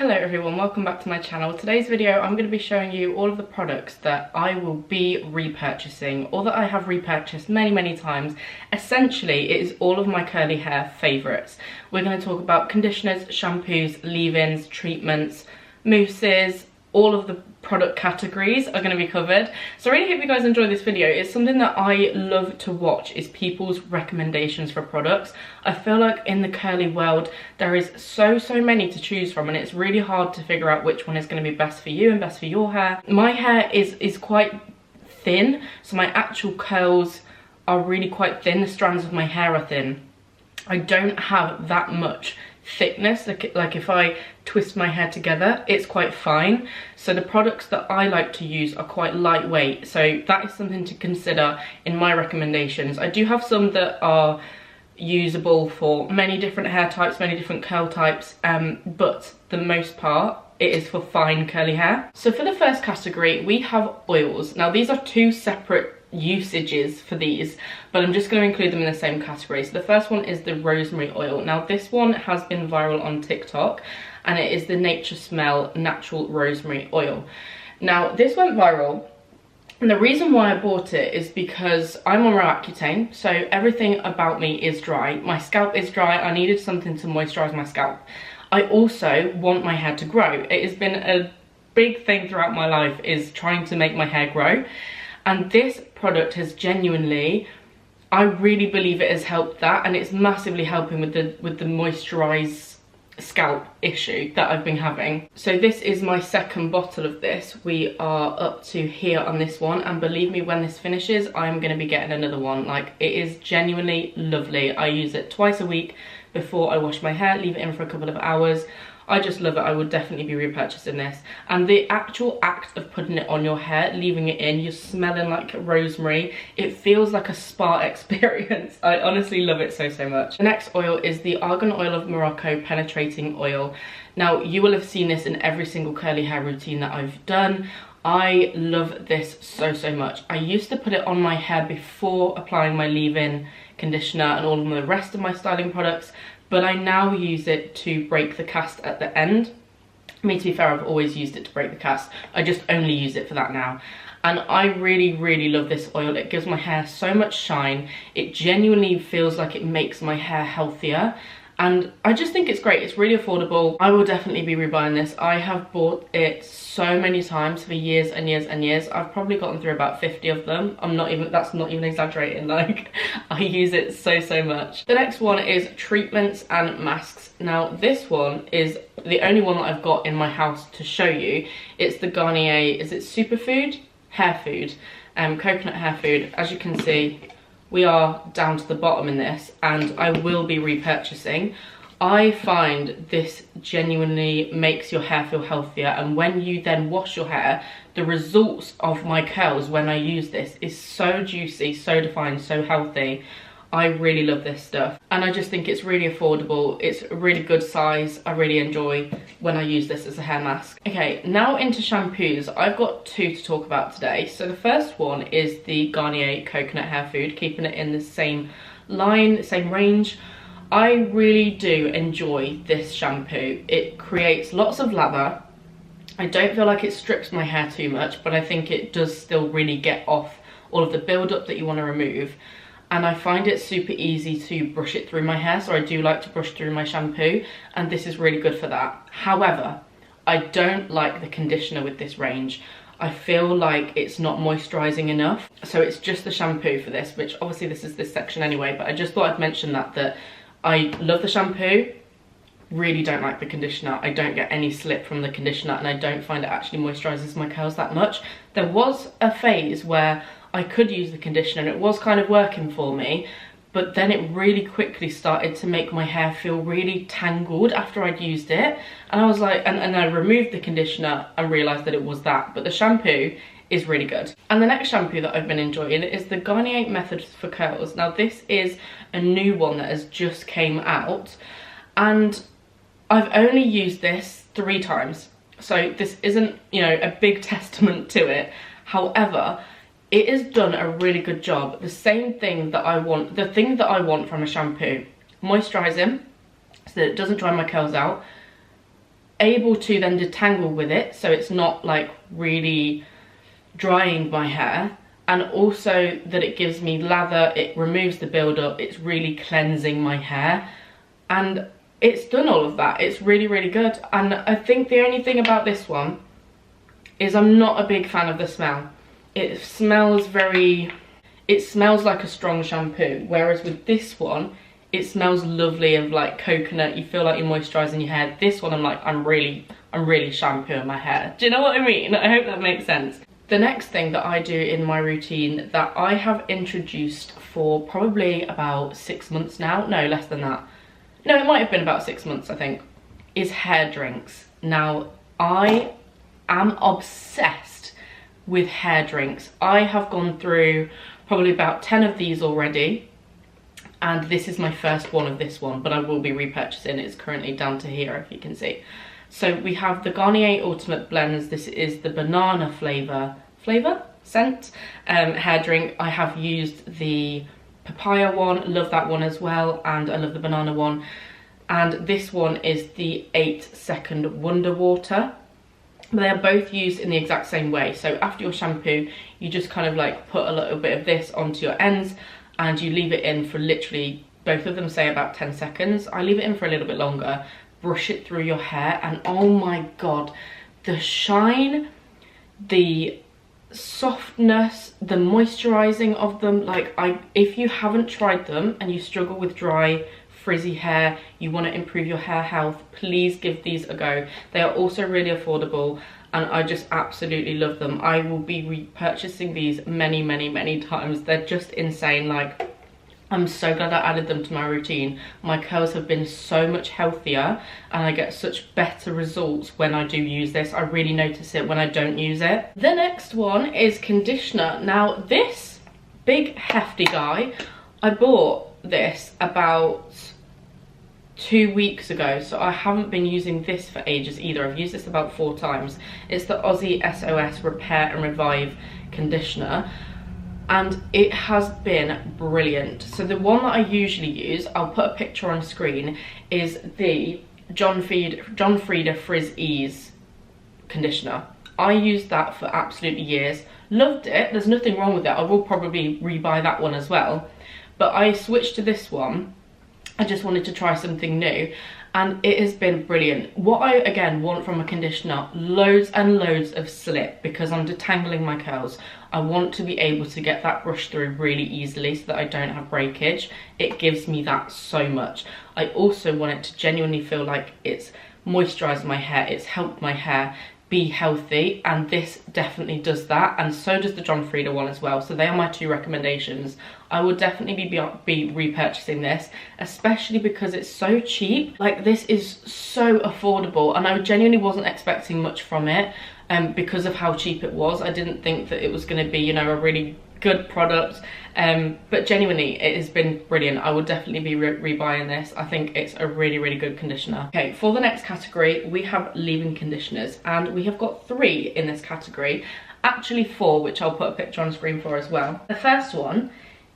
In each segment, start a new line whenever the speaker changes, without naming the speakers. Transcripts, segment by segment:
Hello everyone, welcome back to my channel. Today's video I'm going to be showing you all of the products that I will be repurchasing or that I have repurchased many times. Essentially it is all of my curly hair favourites. We're going to talk about conditioners, shampoos, leave-ins, treatments, mousses. All of the product categories are going to be covered. So I really hope you guys enjoy this video. It's something that I love to watch, is people's recommendations for products. I feel like in the curly world there is so many to choose from, and it's really hard to figure out which one is going to be best for you and best for your hair. My hair is quite thin, so my actual curls are really quite thin. The strands of my hair are thin. I don't have that much thickness, like if I twist my hair together it's quite fine. So the products that I like to use are quite lightweight, so that is something to consider in my recommendations. I do have some that are usable for many different hair types, many different curl types, but the most part it is for fine curly hair. So for the first category we have oils. Now these are two separate usages for these, but I'm just going to include them in the same category. So the first one is the rosemary oil. Now this one has been viral on TikTok and it is the Nature Smell natural rosemary oil. Now this went viral, and the reason why I bought it is because I'm on Roaccutane, so everything about me is dry. My scalp is dry. I needed something to moisturize my scalp. I also want my hair to grow. It has been a big thing throughout my life, is trying to make my hair grow. And this product has genuinely, I really believe it has helped that, and it's massively helping with the moisturized scalp issue that I've been having. So this is my second bottle of this. We are up to here on this one, and believe me, when this finishes I'm going to be getting another one. Like, it is genuinely lovely. I use it twice a week before I wash my hair, leave it in for a couple of hours. I just love it. I would definitely be repurchasing this. And the actual act of putting it on your hair, leaving it in, you're smelling like rosemary. It feels like a spa experience. I honestly love it so much. The next oil is the Argan Oil of Morocco Penetrating Oil. Now you will have seen this in every single curly hair routine that I've done. I love this so much. I used to put it on my hair before applying my leave-in conditioner and all of the rest of my styling products, but I now use it to break the cast at the end. I mean, to be fair, I've always used it to break the cast. I just only use it for that now. And I really love this oil. It gives my hair so much shine. It genuinely feels like it makes my hair healthier. And I just think it's great. It's really affordable. I will definitely be rebuying this. I have bought it so many times for years and years. I've probably gotten through about 50 of them. That's not even exaggerating. Like, I use it so much. The next one is treatments and masks. Now this one is the only one that I've got in my house to show you. It's the Garnier, is it Superfood? Hair food. Coconut hair food. As you can see, we are down to the bottom in this, and I will be repurchasing. I find this genuinely makes your hair feel healthier, and when you then wash your hair, the results of my curls when I use this is so juicy, so defined, so healthy. I really love this stuff, and I just think it's really affordable. It's a really good size. I really enjoy when I use this as a hair mask. Okay, now into shampoos. I've got two to talk about today. So the first one is the Garnier Coconut Hair Food, keeping it in the same line, same range. I really do enjoy this shampoo. It creates lots of lather. I don't feel like it strips my hair too much, but I think it does still really get off all of the build-up that you want to remove. And I find it super easy to brush it through my hair, so I do like to brush through my shampoo, and this is really good for that. However, I don't like the conditioner with this range. I feel like it's not moisturizing enough, so it's just the shampoo for this, which obviously this is this section anyway, but I just thought I'd mention that I love the shampoo, really don't like the conditioner. I don't get any slip from the conditioner, and I don't find it actually moisturizes my curls that much. There was a phase where I could use the conditioner and it was kind of working for me, but then it really quickly started to make my hair feel really tangled after I'd used it, and I was like, and I removed the conditioner and realized that it was that, but the shampoo is really good. And the next shampoo that I've been enjoying is the Garnier Methods for Curls. Now this is a new one that has just came out, and I've only used this 3 times, so this isn't, you know, a big testament to it. However, it has done a really good job. The same thing that I want, the thing that I want from a shampoo: moisturising so that it doesn't dry my curls out, able to then detangle with it, so it's not like really drying my hair, and also that it gives me lather, it removes the build-up, it's really cleansing my hair, and it's done all of that. It's really, really good. And I think the only thing about this one is I'm not a big fan of the smell. It smells like a strong shampoo, whereas with this one, it smells lovely of like coconut. You feel like you're moisturising your hair. This one, I'm like, I'm really shampooing my hair. Do you know what I mean? I hope that makes sense. The next thing that I do in my routine that I have introduced for probably about 6 months now, no, less than that. No, it might have been about 6 months, I think, is hair drinks. Now, I am obsessed with hair drinks. I have gone through probably about 10 of these already, and this is my first one of this one, but I will be repurchasing. It's currently down to here, if you can see. So we have the Garnier Ultimate Blends. This is the banana scent hair drink. I have used the papaya one, love that one as well, and I love the banana one. And this one is the 8-second Wonder Water. They are both used in the exact same way. So after your shampoo, you just kind of like put a little bit of this onto your ends and you leave it in for literally, both of them say about 10 seconds. I leave it in for a little bit longer, brush it through your hair, and oh my God, the shine, the softness, the moisturizing of them. Like, if you haven't tried them and you struggle with dry frizzy hair, you want to improve your hair health, please give these a go. They are also really affordable and I just absolutely love them. I will be repurchasing these many times. They're just insane. Like, I'm so glad I added them to my routine. My curls have been so much healthier and I get such better results when I do use this. I really notice it when I don't use it. The next one is conditioner. Now this big hefty guy, I bought this about 2 weeks ago, so I haven't been using this for ages either. I've used this about 4 times. It's the Aussie SOS Repair and Revive conditioner. And it has been brilliant. So the one that I usually use, I'll put a picture on screen, is the John Frieda Frizz Ease conditioner. I used that for absolutely years. Loved it. There's nothing wrong with it. I will probably rebuy that one as well. But I switched to this one. I just wanted to try something new. And it has been brilliant. What I, again, want from a conditioner, loads and loads of slip, because I'm detangling my curls. I want to be able to get that brush through really easily so that I don't have breakage. It gives me that so much. I also want it to genuinely feel like it's moisturised my hair, it's helped my hair be healthy, and this definitely does that, and so does the John Frieda one as well. So they are my 2 recommendations. I will definitely be repurchasing this, especially because it's so cheap. Like, this is so affordable, and I genuinely wasn't expecting much from it because of how cheap it was. I didn't think that it was going to be, you know, a really good product, but genuinely it has been brilliant. I will definitely be rebuying this. I think it's a really good conditioner. Okay, for the next category we have leave-in conditioners, and we have got 3 in this category, actually 4, which I'll put a picture on screen for as well. The first one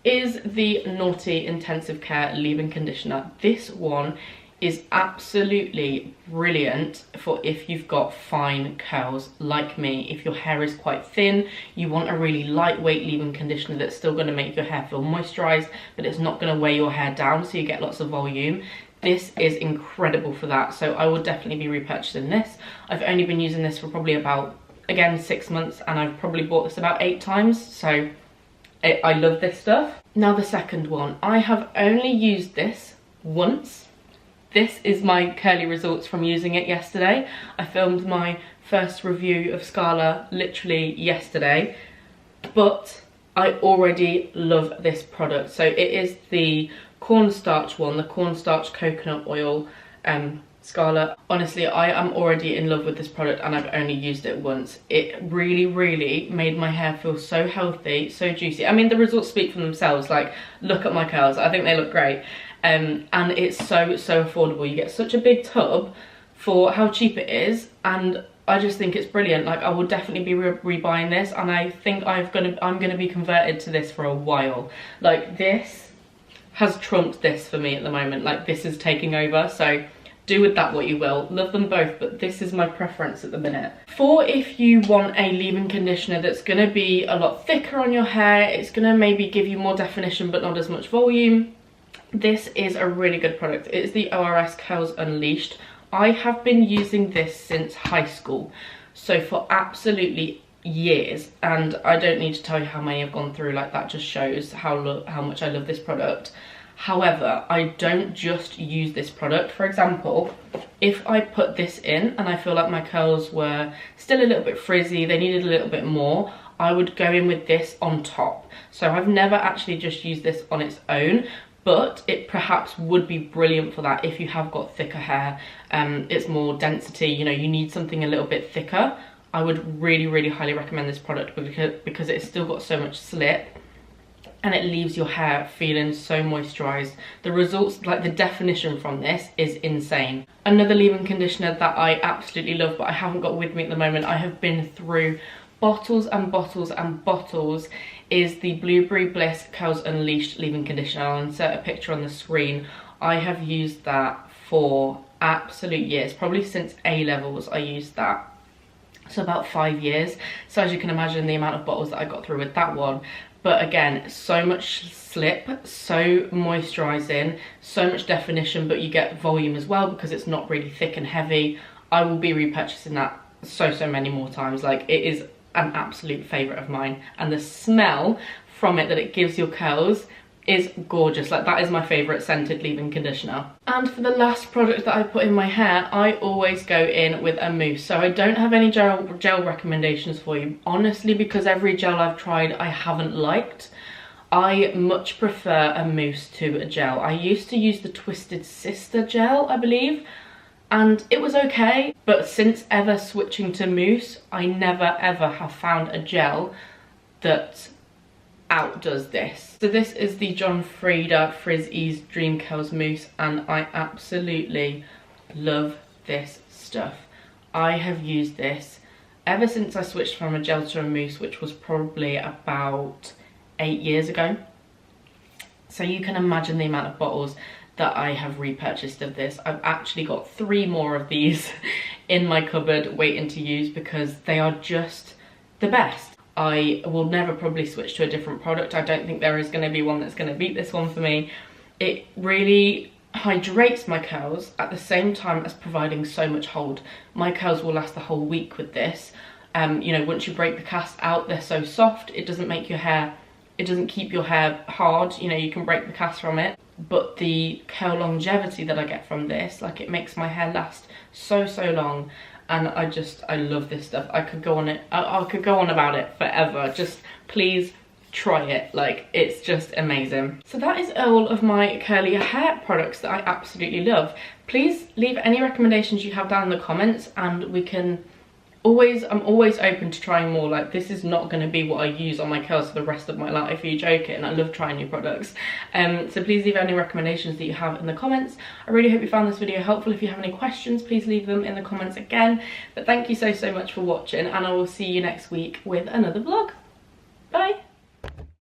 is the Naughty Intensive Care leave-in conditioner. This one is absolutely brilliant for if you've got fine curls like me. If your hair is quite thin, you want a really lightweight leave-in conditioner that's still going to make your hair feel moisturized, but it's not going to weigh your hair down, so you get lots of volume. This is incredible for that, so I will definitely be repurchasing this. I've only been using this for probably about, again, 6 months, and I've probably bought this about 8 times, so I love this stuff. Now the second one, I have only used this once. This is my curly results from using it yesterday. I filmed my first review of Scala literally yesterday, but I already love this product. So it is the cornstarch one, the cornstarch coconut oil Scala. Honestly, I am already in love with this product, and I've only used it once. It really made my hair feel so healthy, so juicy. I mean, the results speak for themselves. Like, look at my curls. I think they look great. And it's so affordable. You get such a big tub for how cheap it is, and I just think it's brilliant. Like, I will definitely be rebuying this, and I think I'm gonna be converted to this for a while. Like, this has trumped this for me at the moment. Like, this is taking over, so do with that what you will. Love them both, but this is my preference at the minute. For if you want a leave-in conditioner that's going to be a lot thicker on your hair, it's going to maybe give you more definition but not as much volume, this is a really good product. It is the ORS Curls Unleashed. I have been using this since high school, so for absolutely years, and I don't need to tell you how many I've gone through. Like, that just shows how much I love this product. However, I don't just use this product. For example, if I put this in and I feel like my curls were still a little bit frizzy, they needed a little bit more, I would go in with this on top. So I've never actually just used this on its own, but it perhaps would be brilliant for that if you have got thicker hair. It's more density, you know, you need something a little bit thicker. I would really, really highly recommend this product because it's still got so much slip, and it leaves your hair feeling so moisturized. The results, like the definition from this, is insane. Another leave-in conditioner that I absolutely love, but I haven't got with me at the moment, I have been through bottles and bottles and bottles, is the Blueberry Bliss Curls Unleashed leave-in conditioner. I'll insert a picture on the screen. I have used that for absolute years, probably since A-levels I used that. So about 5 years. So as you can imagine, the amount of bottles that I got through with that one. But again, so much slip, so moisturizing, so much definition, but you get volume as well because it's not really thick and heavy. I will be repurchasing that so many more times. Like, it is an absolute favorite of mine, and the smell from it that it gives your curls is gorgeous. Like, that is my favorite scented leave-in conditioner. And for the last product that I put in my hair, I always go in with a mousse. So I don't have any gel recommendations for you, honestly, because every gel I've tried I haven't liked. I much prefer a mousse to a gel. I used to use the Twisted Sister gel, I believe, and it was okay, but since ever switching to mousse, I never ever have found a gel that outdoes this. So this is the John Frieda Frizz Ease Dream Curls Mousse, and I absolutely love this stuff. I have used this ever since I switched from a gel to a mousse, which was probably about 8 years ago. So you can imagine the amount of bottles that I have repurchased of this. I've actually got 3 more of these in my cupboard waiting to use because they are just the best. I will never probably switch to a different product. I don't think there is going to be one that's going to beat this one for me. It really hydrates my curls at the same time as providing so much hold. My curls will last the whole week with this. You know, once you break the cast out, they're so soft. It doesn't make your hair, it doesn't keep your hair hard. You know, you can break the cast from it. But the curl longevity that I get from this, like, it makes my hair last so long. And I love this stuff. I could go on it, I could go on about it forever. Just please try it. Like, it's just amazing. So that is all of my curly hair products that I absolutely love. Please leave any recommendations you have down in the comments, and we can I'm always open to trying more. Like, this is not going to be what I use on my curls for the rest of my life. Are you joking? I love trying new products. So please leave any recommendations that you have in the comments. I really hope you found this video helpful. If you have any questions, please leave them in the comments again. But thank you so much for watching, and I will see you next week with another vlog. Bye.